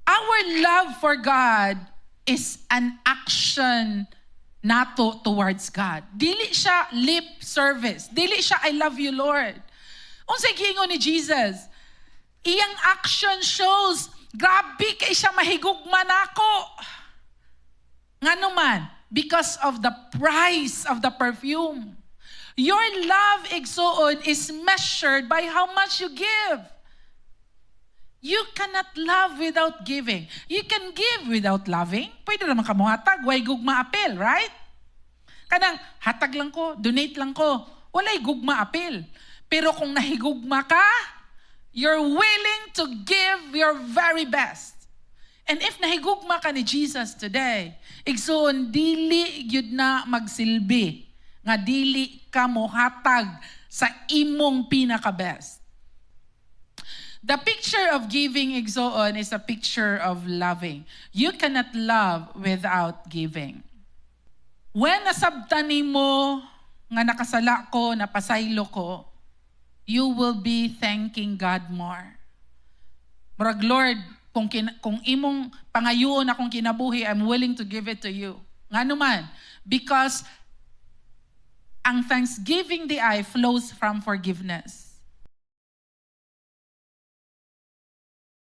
Our love for God is an action nato towards God. Dili siya lip service. Dili siya, I love you, Lord. Unsay giingon ni Jesus? Iyang action shows, grabe kay siya mahigugma nako. Ngano man, because of the price of the perfume. Your love, igsoon, is measured by how much you give. You cannot love without giving. You can give without loving. Pwede naman ka mo hatag, way gugma apel, right? Kanang hatag lang ko, donate lang ko, walay gugma apel. Pero kung nahigugma ka, you're willing to give your very best. And if nahigugma ka ni Jesus today, igsoon, dili yun na magsilbi, nga dili ka mo hatag sa imong pinaka-best. The picture of giving, igsoon, is a picture of loving. You cannot love without giving. When nasabtan mo nga nakasala ko, napasaylo ko, you will be thanking God more. Murag, Lord, kung imong pangayoon akong kinabuhi, I'm willing to give it to you. Nga naman, because ang thanksgiving di ay flows from forgiveness.